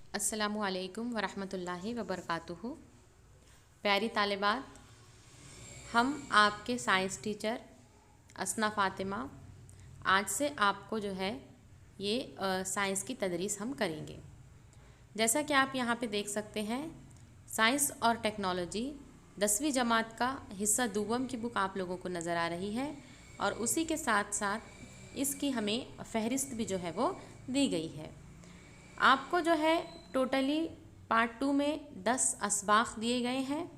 अस्सलामुअलैकुम वरहमतुल्लाहि वबरकातुहू। प्यारी तालिबात, हम आपके साइंस टीचर असना फ़ातिमा आज से आपको जो है ये साइंस की तदरीस हम करेंगे। जैसा कि आप यहाँ पे देख सकते हैं, साइंस और टेक्नोलॉजी 10वीं जमात का हिस्सा दूवम की बुक आप लोगों को नज़र आ रही है और उसी के साथ साथ इसकी हमें फ़हरिस्त भी जो है वो दी गई है। आपको जो है टोटली पार्ट 2 में 10 असबाक़ दिए गए हैं।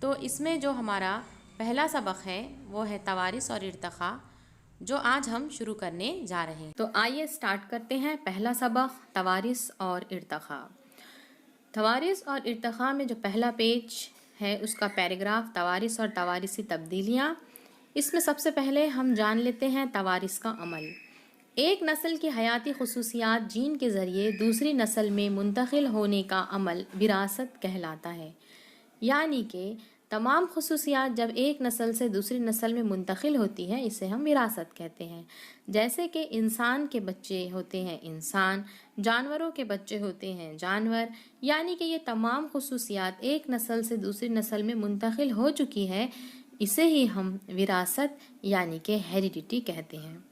तो इसमें जो हमारा पहला सबक है वो है तवारिस और इर्तिक़ा, जो आज हम शुरू करने जा रहे हैं। तो आइए स्टार्ट करते हैं। पहला सबक तवारिस और इर्तिक़ा। तवारिस और इर्तिक़ा में जो पहला पेज है उसका पैराग्राफ तवारिस और तवारिसी तब्दीलियाँ। इसमें सबसे पहले हम जान लेते हैं तवारिस का अमल। एक नस्ल की हयाती खुसूसियात जीन के ज़रिए दूसरी नस्ल में मुंतकिल होने का अमल विरासत कहलाता है। यानी कि तमाम खुसूसियात जब एक नस्ल से दूसरी नस्ल में मुंतकिल होती है, इसे हम विरासत कहते हैं। जैसे कि इंसान के बच्चे होते हैं इंसान, जानवरों के बच्चे होते हैं जानवर, यानी कि ये तमाम खुसूसियात एक नस्ल से दूसरी नस्ल में मुंतकिल हो चुकी है, इसे ही हम विरासत यानी कि हेरिडिटी कहते हैं।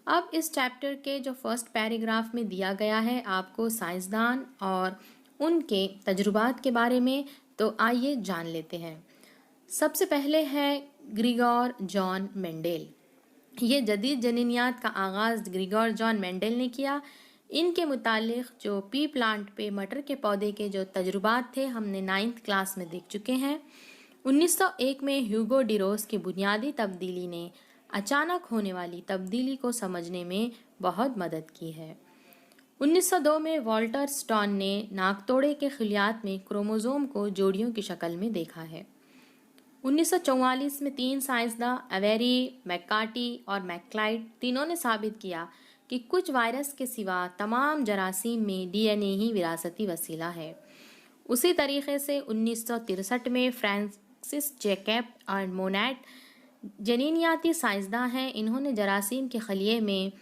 अब इस चैप्टर के जो फर्स्ट पैराग्राफ में दिया गया है आपको साइंसदान और उनके तजुर्बात के बारे में, तो आइए जान लेते हैं। सबसे पहले है ग्रिगोर जॉन मेंडेल। ये जदीद जनीनियात का आगाज़ ग्रिगोर जॉन मेंडेल ने किया। इनके मुतालिक जो पी प्लांट पे मटर के पौधे के जो तजुर्बात थे हमने 9th क्लास में देख चुके हैं। 1901 में ह्यूगो डिरोस की बुनियादी तब्दीली ने अचानक होने वाली तब्दीली को समझने में बहुत मदद की है। 1902 में वॉल्टर स्टोन ने नाकतोड़े के खिलियात में क्रोमोसोम को जोड़ियों की शक्ल में देखा है। 1944 में 3 साइंसदां एवेरी, मैककार्टी और मैकलाइड तीनों ने साबित किया कि कुछ वायरस के सिवा तमाम जरासीम में डीएनए ही विरासती वसीला है। उसी तरीके से 1963 में फ्रांसिस जैकब और मोनेट जनीनियाती साइंसदां हैं। इन्होंने जरासीम के खलिए में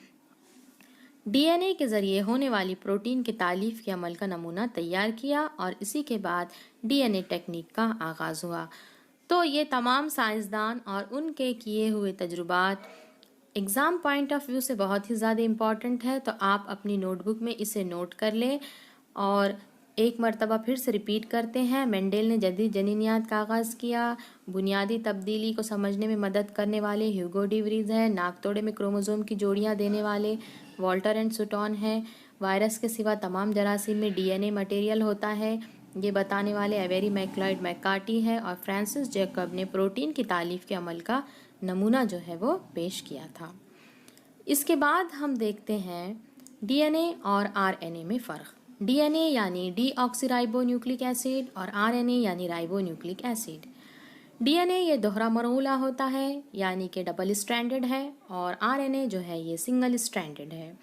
डीएनए के ज़रिए होने वाली प्रोटीन की तालीफ के अमल का नमूना तैयार किया और इसी के बाद डीएनए टेक्निक का आगाज़ हुआ। तो ये तमाम साइंसदान और उनके किए हुए तजुर्बात एग्ज़ाम पॉइंट ऑफ व्यू से बहुत ही ज़्यादा इम्पॉर्टेंट है, तो आप अपनी नोटबुक में इसे नोट कर लें। और एक मरतबा फिर से रिपीट करते हैं। मेंडेल ने जदीद जनीनियात का आगाज़ किया। बुनियादी तब्दीली को समझने में मदद करने वाले ह्यूगो डी व्रीज है। नाकतोड़े में क्रोमोसोम की जोड़ियाँ देने वाले वॉल्टर एंड स्टोन है। वायरस के सिवा तमाम जरासीम में डीएनए मटेरियल होता है, ये बताने वाले एवेरी, मैकलाइड, मैककार्टी है। और फ्रांसिस जैकब ने प्रोटीन की तालीफ के अमल का नमूना जो है वो पेश किया था। इसके बाद हम देखते हैं डीएनए और आरएनए में फ़र्क। डीएनए यानी डीऑक्सीराइबोन्यूक्लिक एसिड और आरएनए यानी राइबोन्यूक्लिक एसिड। डीएनए ये दोहरा मरहूला होता है यानी कि डबल स्ट्रैंडेड है, और आरएनए जो है ये सिंगल स्ट्रैंडेड है।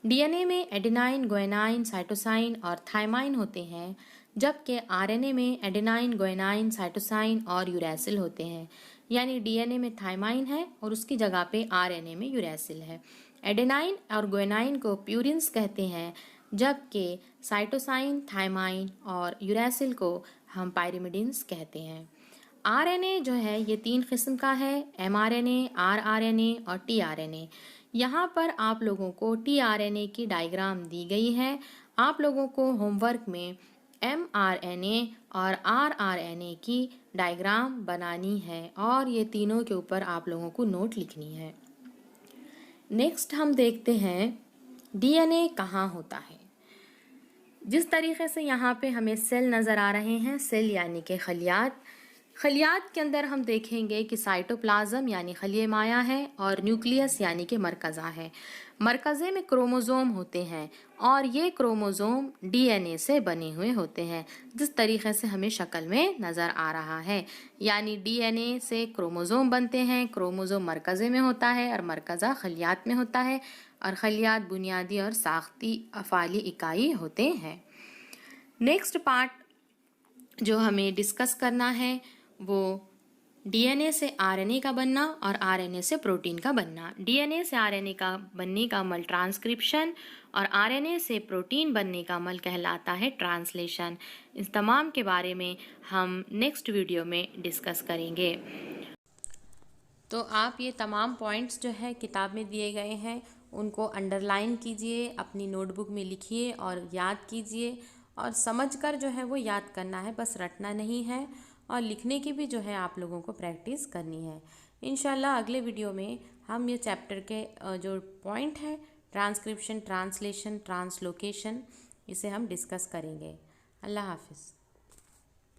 डीएनए में एडेनाइन, गुआनिन, साइटोसाइन और थायमाइन होते हैं, जबकि आरएनए में एडेनाइन, गुआनिन, साइटोसाइन और यूरैसिल होते हैं। यानी डीएनए में थायमाइन है और उसकी जगह पे आरएनए में यूरैसिल है। एडेनाइन और गुआनिन को प्यूरिन्स कहते हैं, जबकि साइटोसाइन, थायमाइन और यूरैसिल को हम पायरिमिडिन्स कहते हैं। आरएनए जो है ये 3 किस्म का है, एमआरएनए, आरआरएनए और टीआरएनए। यहाँ पर आप लोगों को टीआरएनए की डायग्राम दी गई है। आप लोगों को होमवर्क में एमआरएनए और आरआरएनए की डायग्राम बनानी है और ये तीनों के ऊपर आप लोगों को नोट लिखनी है। नेक्स्ट हम देखते हैं डीएनए कहाँ होता है। जिस तरीके से यहाँ पे हमें सेल नज़र आ रहे हैं, सेल यानी कि खलियात, खलियात के अंदर हम देखेंगे कि साइटोप्लाज्म यानी खलिए माया है और न्यूक्लियस यानी कि मरकज़ा है। मरकज़े में क्रोमोसोम होते हैं और ये क्रोमोसोम डीएनए से बने हुए होते हैं, जिस तरीके से हमें शक्ल में नज़र आ रहा है। यानी डीएनए से क्रोमोसोम बनते हैं, क्रोमोसोम मरकज़े में होता है और मरकज़ा खलियात में होता है, और खलियात बुनियादी और साख्ती अफ़ाली इकाई होते हैं। नेक्स्ट पार्ट जो हमें डिस्कस करना है वो डीएनए से आरएनए का बनना और आरएनए से प्रोटीन का बनना। डीएनए से आरएनए का बनने का अमल ट्रांसक्रिप्शन और आरएनए से प्रोटीन बनने का अमल कहलाता है ट्रांसलेशन। इस तमाम के बारे में हम नेक्स्ट वीडियो में डिस्कस करेंगे। तो आप ये तमाम पॉइंट्स जो है किताब में दिए गए हैं उनको अंडरलाइन कीजिए, अपनी नोटबुक में लिखिए और याद कीजिए, और समझकर जो है वो याद करना है, बस रटना नहीं है। और लिखने की भी जो है आप लोगों को प्रैक्टिस करनी है। इंशाल्लाह अगले वीडियो में हम ये चैप्टर के जो पॉइंट है ट्रांसक्रिप्शन, ट्रांसलेशन, ट्रांसलोकेशन, इसे हम डिस्कस करेंगे। अल्लाह हाफिज़।